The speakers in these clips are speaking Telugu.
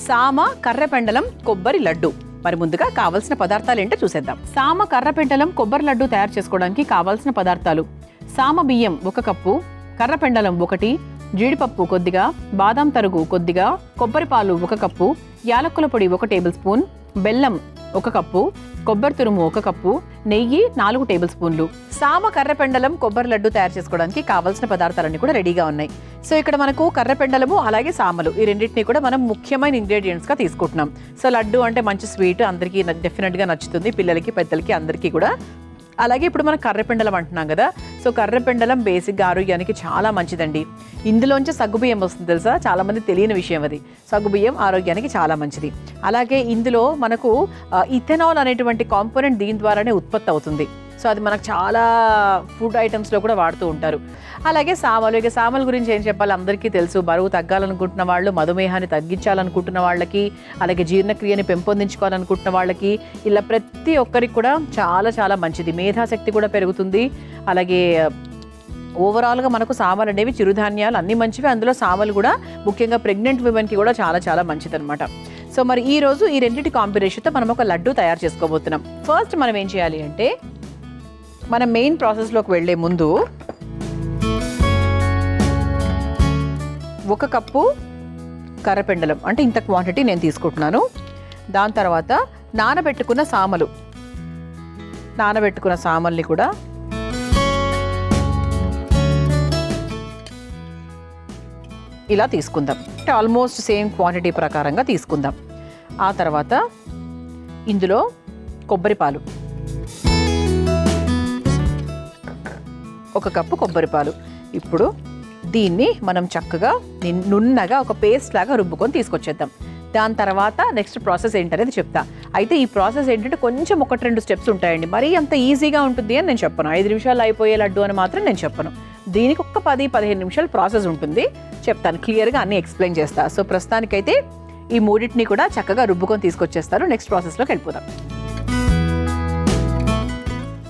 సామ కర్రపెండలం కొబ్బరి లడ్డు. మరి ముందుగా కావాల్సిన పదార్థాలు ఏంటో చూసేద్దాం. సామ కర్రపెండలం కొబ్బరి లడ్డు తయారు చేసుకోవడానికి కావాల్సిన పదార్థాలు: సామ బియ్యం 1 కప్పు, కర్రపెండలం 1, జీడిపప్పు కొద్దిగా, బాదాం తరుగు కొద్దిగా, కొబ్బరి పాలు 1 కప్పు, యాలక్కుల పొడి 1 టేబుల్ స్పూన్, బెల్లం 1 కప్పు, కొబ్బరి తురుము 1 కప్పు, నెయ్యి 4 టేబుల్ స్పూన్లు. సామ కర్రపెండలం కొబ్బరి లడ్డు తయారు చేసుకోవడానికి కావాల్సిన పదార్థాలన్నీ కూడా రెడీగా ఉన్నాయి. సో ఇక్కడ మనకు కర్రపెండలము అలాగే సామలు ఈ రెండింటిని కూడా మనం ముఖ్యమైన ఇంగ్రీడియంట్స్గా తీసుకుంటున్నాం. సో లడ్డు అంటే మంచి స్వీట్, అందరికీ డెఫినెట్గా నచ్చుతుంది, పిల్లలకి పెద్దలకి అందరికీ కూడా. అలాగే ఇప్పుడు మనం కర్రపెండలం అంటున్నాం కదా, సో కర్రపెండలం బేసిక్గా ఆరోగ్యానికి చాలా మంచిదండి. ఇందులోంచి సగ్గుబియ్యం వస్తుంది తెలుసా, చాలామంది తెలియని విషయం అది. సగ్గుబియ్యం ఆరోగ్యానికి చాలా మంచిది. అలాగే ఇందులో మనకు ఇథెనాల్ అనేటువంటి కాంపోనెంట్ దీని ద్వారానే ఉత్పత్తి అవుతుంది. సో అది మనకు చాలా ఫుడ్ ఐటమ్స్లో కూడా వాడుతూ ఉంటారు. అలాగే సామలు, ఇక సామల గురించి ఏం చెప్పాలి, అందరికీ తెలుసు. బరువు తగ్గాలనుకుంటున్న వాళ్ళు, మధుమేహాన్ని తగ్గించాలనుకుంటున్న వాళ్ళకి, అలాగే జీర్ణక్రియని పెంపొందించుకోవాలనుకుంటున్న వాళ్ళకి, ఇలా ప్రతి ఒక్కరికి కూడా చాలా చాలా మంచిది. మేధాశక్తి కూడా పెరుగుతుంది. అలాగే ఓవరాల్గా మనకు సామలు అనేవి చిరుధాన్యాలు అన్నీ మంచివి. అందులో సామలు కూడా ముఖ్యంగా ప్రెగ్నెంట్ విమెన్కి కూడా చాలా చాలా మంచిది అనమాట. సో మరి ఈరోజు ఈ రెండింటి కాంబినేషన్తో మనం ఒక లడ్డు తయారు చేసుకోబోతున్నాం. ఫస్ట్ మనం ఏం చేయాలి అంటే, మన మెయిన్ ప్రాసెస్లోకి వెళ్ళే ముందు 1 కప్పు కర్రపెండలం, అంటే ఇంత క్వాంటిటీ నేను తీసుకుంటున్నాను. దాని తర్వాత నానబెట్టుకున్న సామల్ని కూడా ఇలా తీసుకుందాం. అంటే ఆల్మోస్ట్ సేమ్ క్వాంటిటీ ప్రకారంగా తీసుకుందాం. ఆ తర్వాత ఇందులో కొబ్బరి పాలు, 1 కప్పు కొబ్బరి పాలు. ఇప్పుడు దీన్ని మనం చక్కగా నున్నగా ఒక పేస్ట్ లాగా రుబ్బుకొని తీసుకొచ్చేద్దాం. దాని తర్వాత నెక్స్ట్ ప్రాసెస్ ఏంటనేది చెప్తా. అయితే ఈ ప్రాసెస్ ఏంటంటే కొంచెం 1-2 స్టెప్స్ ఉంటాయండి. మరీ అంత ఈజీగా ఉంటుంది అని నేను చెప్పను. 5 నిమిషాలు అయిపోయే లడ్డు అని మాత్రం నేను చెప్పను. దీనికి ఒక 10-15 నిమిషాలు ప్రాసెస్ ఉంటుంది. చెప్తాను, క్లియర్గా అన్నీ ఎక్స్ప్లెయిన్ చేస్తా. సో ప్రస్తుతానికైతే ఈ మూడింటిని కూడా చక్కగా రుబ్బుకొని తీసుకొచ్చేస్తారు. నెక్స్ట్ ప్రాసెస్లోకి వెళ్ళిపోదాం.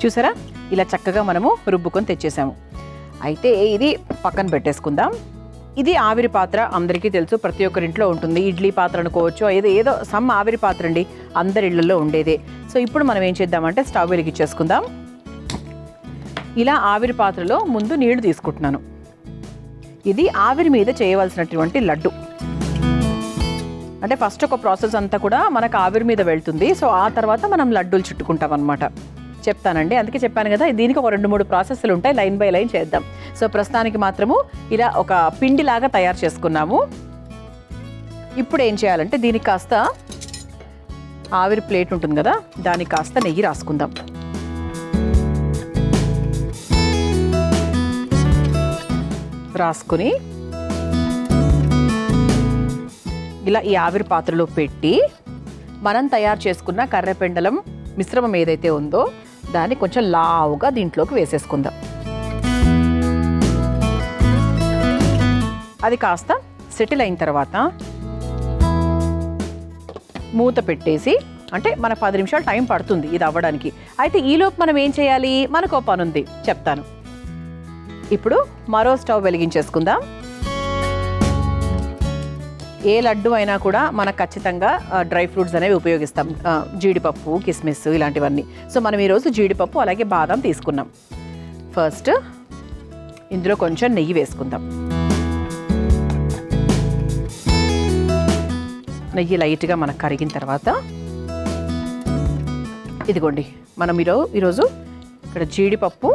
చూసారా, ఇలా చక్కగా మనము రుబ్బుకొని తెచ్చేసాము. అయితే ఇది పక్కన పెట్టేసుకుందాం. ఇది ఆవిరి పాత్ర, అందరికీ తెలుసు, ప్రతి ఒక్కరింట్లో ఉంటుంది. ఇడ్లీ పాత్ర అనుకోవచ్చు, ఏదో సమ్ ఆవిరి పాత్ర అండి, అందరి ఇళ్లలో ఉండేదే. సో ఇప్పుడు మనం ఏం చేద్దామంటే స్టవ్ వెలిగించేసుకుందాం. ఇలా ఆవిరి పాత్రలో ముందు నీళ్లు తీసుకుంటున్నాను. ఇది ఆవిరి మీద చేయవలసినటువంటి లడ్డు. అంటే ఫస్ట్ ఒక ప్రాసెస్ అంతా కూడా మనకు ఆవిరి మీద వెళ్తుంది. సో ఆ తర్వాత మనం లడ్డూలు చుట్టుకుంటాం అనమాట. చెప్తానండి, అందుకే చెప్పాను కదా, దీనికి ఒక 2-3 ప్రాసెస్లు ఉంటాయి, లైన్ బై లైన్ చేద్దాం. సో ప్రస్తుతానికి మాత్రము ఇలా ఒక పిండిలాగా తయారు చేసుకున్నాము. ఇప్పుడు ఏం చేయాలంటే దీనికి కాస్త ఆవిరి ప్లేట్ ఉంటుంది కదా, దానికి కాస్త నెయ్యి రాసుకుందాం. రాసుకుని ఇలా ఈ ఆవిరి పాత్రలో పెట్టి మనం తయారు చేసుకున్న కర్రపెండలం మిశ్రమం ఏదైతే ఉందో దాన్ని కొంచెం లావుగా దీంట్లోకి వేసేసుకుందాం. అది కాస్త సెటిల్ అయిన తర్వాత మూత పెట్టేసి, అంటే మన 10 నిమిషాలు టైం పడుతుంది ఇది అవ్వడానికి. అయితే ఈలోపు మనం ఏం చేయాలి, మనకు ఒక పని ఉంది, చెప్తాను. ఇప్పుడు మరో స్టవ్ వెలిగించేసుకుందాం. ఏ లడ్డు అయినా కూడా మనకు ఖచ్చితంగా డ్రై ఫ్రూట్స్ అనేవి ఉపయోగిస్తాం, జీడిపప్పు, కిస్మిస్ ఇలాంటివన్నీ. సో మనం ఈరోజు జీడిపప్పు అలాగే బాదం తీసుకున్నాం. ఫస్ట్ ఇందులో కొంచెం నెయ్యి వేసుకుందాం. నెయ్యి లైట్గా మనకు కరిగిన తర్వాత ఇదిగోండి, మనం ఈరోజు ఇక్కడ జీడిపప్పు,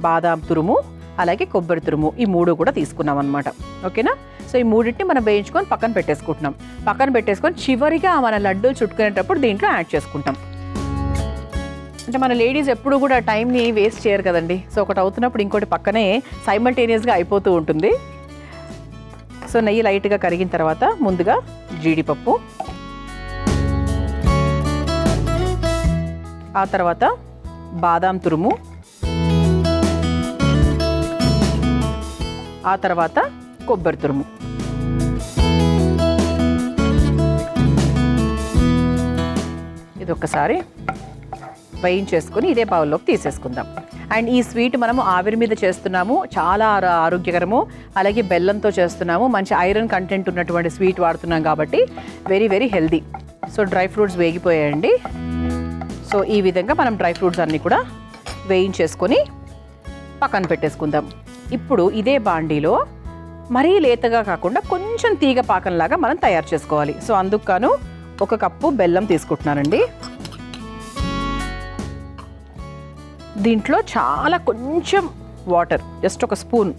బాదాం తురుము అలాగే కొబ్బరి తురుము ఈ 3 కూడా తీసుకున్నాం అనమాట. ఓకేనా? సో ఈ మూడింటిని మనం వేయించుకొని పక్కన పెట్టేసుకుంటున్నాం. పక్కన పెట్టేసుకొని చివరిగా మన లడ్డూలు చుట్టుకునేటప్పుడు దీంట్లో యాడ్ చేసుకుంటాం. అంటే మన లేడీస్ ఎప్పుడు కూడా టైంని వేస్ట్ చేయరు కదండి. సో ఒకటి అవుతున్నప్పుడు ఇంకోటి పక్కనే సైమల్టేనియస్గా అయిపోతూ ఉంటుంది. సో నెయ్యి లైట్గా కరిగిన తర్వాత ముందుగా జీడిపప్పు, ఆ తర్వాత బాదాం తురుము, ఆ తర్వాత కొబ్బరి తురుము. ఇది ఒక్కసారి వేయించేసుకొని ఇదే బౌల్లోకి తీసేసుకుందాం. అండ్ ఈ స్వీట్ మనము ఆవిరి మీద చేస్తున్నాము, చాలా ఆరోగ్యకరము. అలాగే బెల్లంతో చేస్తున్నాము, మంచి ఐరన్ కంటెంట్ ఉన్నటువంటి స్వీట్ వాడుతున్నాం కాబట్టి very very healthy. So dry fruits వేగిపోయాయండి. సో ఈ విధంగా మనం డ్రై ఫ్రూట్స్ అన్నీ కూడా వేయించేసుకొని పక్కన పెట్టేసుకుందాం. ఇప్పుడు ఇదే బాండీలో మరీ లేతగా కాకుండా కొంచెం తీగ పాకంలాగా మనం తయారు చేసుకోవాలి. సో అందుకు గాను 1 కప్పు బెల్లం తీసుకుంటున్నానండి. దీంట్లో చాలా కొంచెం వాటర్, జస్ట్ 1 స్పూన్.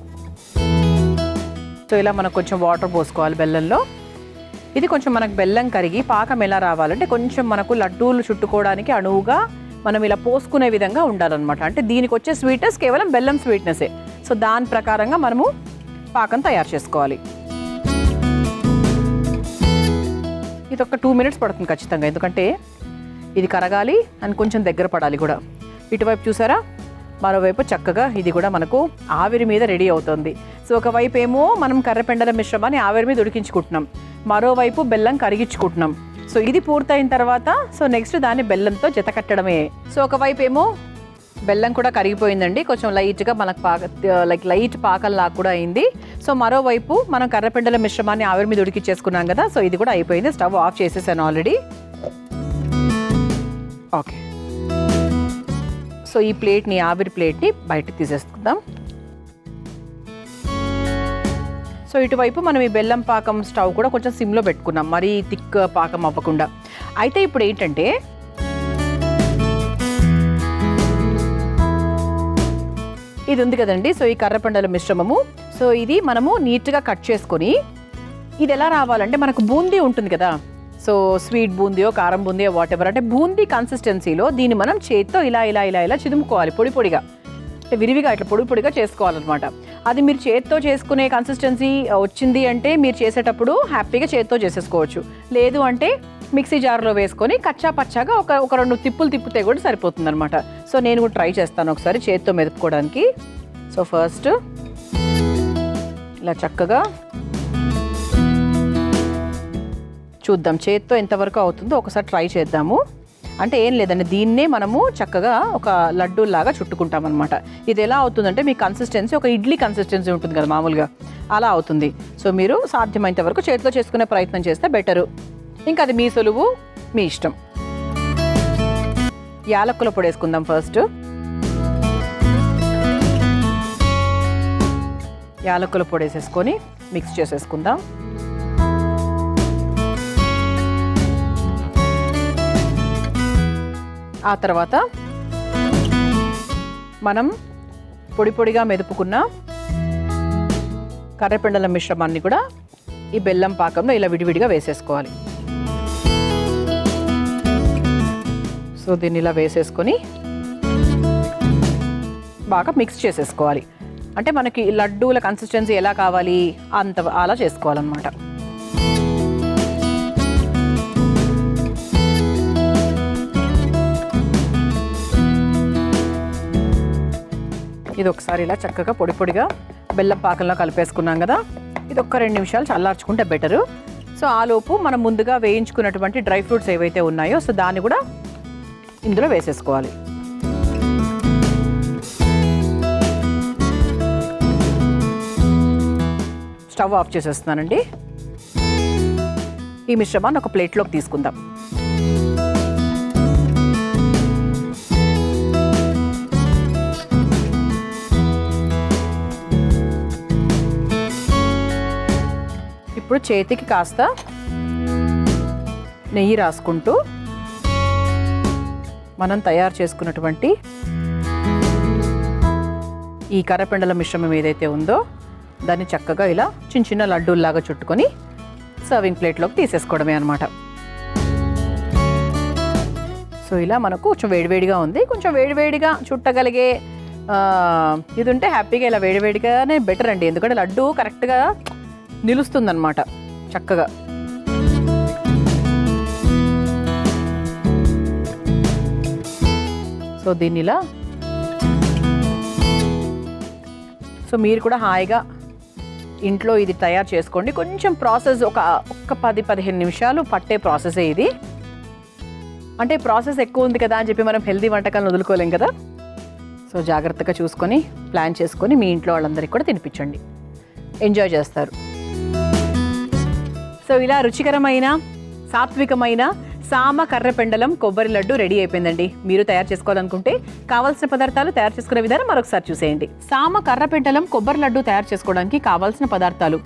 సో ఇలా మనకు కొంచెం వాటర్ పోసుకోవాలి బెల్లంలో. ఇది కొంచెం మనకు బెల్లం కరిగి పాకం ఎలా రావాలంటే కొంచెం మనకు లడ్డూలు చుట్టుకోవడానికి అణువుగా మనం ఇలా పోసుకునే విధంగా ఉండాలన్నమాట. అంటే దీనికి వచ్చే స్వీట్నెస్ కేవలం బెల్లం స్వీట్నెస్సే. సో దాని ప్రకారంగా మనము పాకం తయారు చేసుకోవాలి. ఇది ఒక 2 మినిట్స్ పడుతుంది ఖచ్చితంగా, ఎందుకంటే ఇది కరగాలి అని కొంచెం దగ్గర పడాలి కూడా. ఇటువైపు చూసారా, మరోవైపు చక్కగా ఇది కూడా మనకు ఆవిరి మీద రెడీ అవుతుంది. సో ఒకవైపు ఏమో మనం కర్రపెండల మిశ్రమాన్ని ఆవిరి మీద ఉడికించుకుంటున్నాం, మరోవైపు బెల్లం కరిగించుకుంటున్నాం. సో ఇది పూర్తయిన తర్వాత సో నెక్స్ట్ దాన్ని బెల్లంతో జత కట్టడమే. సో ఒకవైపు ఏమో బెల్లం కూడా కరిగిపోయిందండి, కొంచెం లైట్గా మనకు లైట్ పాకల్లా కూడా అయింది. సో మరోవైపు మనం కర్రపెండల మిశ్రమాన్ని ఆవిరి మీద ఉడికించేసుకున్నాం కదా, సో ఇది కూడా అయిపోయింది. స్టవ్ ఆఫ్ చేసేసాను ఆల్రెడీ. ఓకే, సో ఈ ప్లేట్ని, ఆవిరి ప్లేట్ని బయటకు తీసేసుకుందాం. సో ఇటువైపు మనం ఈ బెల్లం పాకం స్టవ్ కూడా కొంచెం సిమ్లో పెట్టుకున్నాం, మరీ థిక్ పాకం అవ్వకుండా. అయితే ఇప్పుడు ఏంటంటే ఇది ఉంది కదండి, సో ఈ కర్రపెండల మిశ్రమము. సో ఇది మనము నీట్గా కట్ చేసుకొని, ఇది ఎలా రావాలంటే మనకు బూందీ ఉంటుంది కదా, సో స్వీట్ బూందీయో కారం బూందీయో వాట్ ఎవర్, అంటే బూందీ కన్సిస్టెన్సీలో దీన్ని మనం చేతితో ఇలా ఇలా ఇలా ఇలా చిదుముకోవాలి, పొడి పొడిగా, అంటే విరివిగా ఇట్లా పొడి పొడిగా చేసుకోవాలన్నమాట. అది మీరు చేతితో చేసుకునే కన్సిస్టెన్సీ వచ్చింది అంటే మీరు చేసేటప్పుడు హ్యాపీగా చేతితో చేసేసుకోవచ్చు. లేదు అంటే మిక్సీ జార్లో వేసుకొని కచ్చా పచ్చాగా ఒక 2 తిప్పులు తిప్పితే కూడా సరిపోతుంది అనమాట. సో నేను కూడా ట్రై చేస్తాను ఒకసారి చేతితో మెదుపుకోవడానికి. సో ఫస్ట్ ఇలా చక్కగా చూద్దాం చేతితో ఎంతవరకు అవుతుందో ఒకసారి ట్రై చేద్దాము. అంటే ఏం లేదండి, దీన్నే మనము చక్కగా ఒక లడ్డూలాగా చుట్టుకుంటాం అనమాట. ఇది ఎలా అవుతుందంటే మీ కన్సిస్టెన్సీ ఒక ఇడ్లీ కన్సిస్టెన్సీ ఉంటుంది కదా మామూలుగా, అలా అవుతుంది. సో మీరు సాధ్యమైనంత వరకు చేతిలో చేసుకునే ప్రయత్నం చేస్తే బెటరు. ఇంకా అది మీ సులువు, మీ ఇష్టం. యాలక్కుల పొడి వేసుకుందాం ఫస్ట్. యాలక్కుల పొడి వేసేసుకొని మిక్స్ చేసేసుకుందాం. ఆ తర్వాత మనం పొడి పొడిగా మెదుపుకున్న కర్రపెండల మిశ్రమాన్ని కూడా ఈ బెల్లం పాకంలో ఇలా విడివిడిగా వేసేసుకోవాలి. సో దీన్ని ఇలా వేసేసుకొని బాగా మిక్స్ చేసేసుకోవాలి. అంటే మనకి లడ్డూల కన్సిస్టెన్సీ ఎలా కావాలి అంత అలా చేసుకోవాలన్నమాట. ఇది ఒకసారి ఇలా చక్కగా పొడి పొడిగా బెల్లం పాకంలో కలిపేసుకున్నాం కదా, ఇది ఒక్క 2 నిమిషాలు చల్లార్చుకుంటే బెటరు. సో ఆలోపు మనం ముందుగా వేయించుకున్నటువంటి డ్రై ఫ్రూట్స్ ఏవైతే ఉన్నాయో సో దాన్ని కూడా ఇందులో వేసేసుకోవాలి. స్టవ్ ఆఫ్ చేసేస్తున్నానండి. ఈ మిశ్రమాన్ని ఒక ప్లేట్లోకి తీసుకుందాం. ఇప్పుడు చేతికి కాస్త నెయ్యి రాసుకుంటూ మనం తయారు చేసుకున్నటువంటి ఈ కర్రపెండల మిశ్రమం ఏదైతే ఉందో దాన్ని చక్కగా ఇలా చిన్న చిన్న లడ్డూల్లాగా చుట్టుకొని సర్వింగ్ ప్లేట్లోకి తీసేసుకోవడమే అనమాట. సో ఇలా మనకు కొంచెం వేడివేడిగా ఉంది, కొంచెం వేడివేడిగా చుట్టగలిగే ఇది ఉంటే హ్యాపీగా ఇలా వేడివేడిగానే బెటర్ అండి, ఎందుకంటే లడ్డు కరెక్ట్గా నిలుస్తుందన్నమాట చక్కగా. సో దీన్ని ఇలా, సో మీరు కూడా హాయిగా ఇంట్లో ఇది తయారు చేసుకోండి. కొంచెం ప్రాసెస్ ఒక 10-15 నిమిషాలు పట్టే ప్రాసెసే ఇది. అంటే ప్రాసెస్ ఎక్కువ ఉంది కదా అని చెప్పి మనం హెల్దీ వంటకాలను వదులుకోలేం కదా. సో జాగ్రత్తగా చూసుకొని ప్లాన్ చేసుకొని మీ ఇంట్లో వాళ్ళందరికీ కూడా తినిపించండి, ఎంజాయ్ చేస్తారు. సో ఇలా రుచికరమైన సాత్వికమైన సామ కర్రపెండలం కొబ్బరి లడ్డు రెడీ అయిపోయిందండి. మీరు తయారు చేసుకోవాలనుకుంటే కావాల్సిన పదార్థాలు తయారు చేసుకునే విధానం మరొకసారి చూసేయండి. సామ కర్రపెండలం కొబ్బరి లడ్డు తయారు చేసుకోవడానికి కావాల్సిన పదార్థాలు: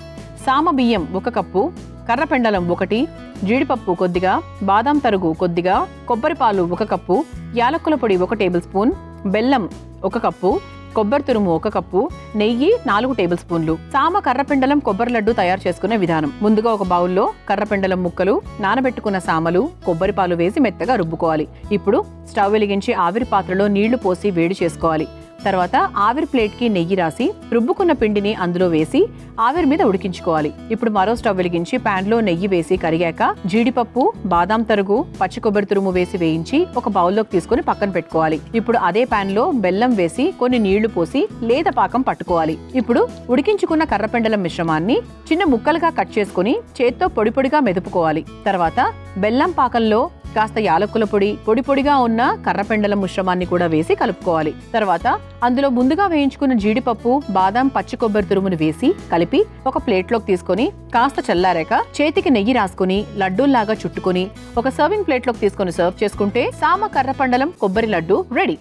సామ బియ్యం 1 కప్పు, కర్రపెండలం 1, జీడిపప్పు కొద్దిగా, బాదాం తరుగు కొద్దిగా, కొబ్బరి పాలు 1 కప్పు, యాలక్కుల పొడి 1 టేబుల్ స్పూన్, బెల్లం 1 కప్పు, కొబ్బరి తురుము 1 కప్పు, నెయ్యి 4 టేబుల్ స్పూన్లు. సామ కర్రపెండలం కొబ్బరి లడ్డు తయారు చేసుకునే విధానం: ముందుగా ఒక బౌల్లో కర్రపెండలం ముక్కలు, నానబెట్టుకున్న సామలు, కొబ్బరి పాలు వేసి మెత్తగా రుబ్బుకోవాలి. ఇప్పుడు స్టవ్ వెలిగించి ఆవిరి పాత్రలో నీళ్లు పోసి వేడి చేసుకోవాలి. తర్వాత ఆవిరి ప్లేట్కి నెయ్యి రాసి రుబ్బుకున్న పిండిని అందులో వేసి ఆవిరి మీద ఉడికించుకోవాలి. ఇప్పుడు మరో స్టవ్ వెలిగించి ప్యాన్ లో నెయ్యి వేసి కరిగాక జీడిపప్పు, బాదాం తరుగు, పచ్చి కొబ్బరి తురుము వేసి వేయించి ఒక బౌల్లోకి తీసుకుని పక్కన పెట్టుకోవాలి. ఇప్పుడు అదే ప్యాన్ లో బెల్లం వేసి కొన్ని నీళ్లు పోసి లేత పాకం పట్టుకోవాలి. ఇప్పుడు ఉడికించుకున్న కర్రపెండలం మిశ్రమాన్ని చిన్న ముక్కలుగా కట్ చేసుకుని చేత్తో పొడి పొడిగా మెదుపుకోవాలి. తర్వాత బెల్లం పాకంలో కాస్త యాలక్కుల పొడి, పొడి పొడిగా ఉన్న కర్రపెండలం మిశ్రమాన్ని కూడా వేసి కలుపుకోవాలి. తర్వాత అందులో ముందుగా వేయించుకున్న జీడిపప్పు, బాదాం, పచ్చి కొబ్బరి తురుమును వేసి కలిపి ఒక ప్లేట్లోకి తీసుకొని కాస్త చల్లారాక చేతికి నెయ్యి రాసుకుని లడ్డూల్లాగా చుట్టుకుని ఒక సర్వింగ్ ప్లేట్లోకి తీసుకొని సర్వ్ చేసుకుంటే సామ కర్రపెండలం కొబ్బరి లడ్డు రెడీ.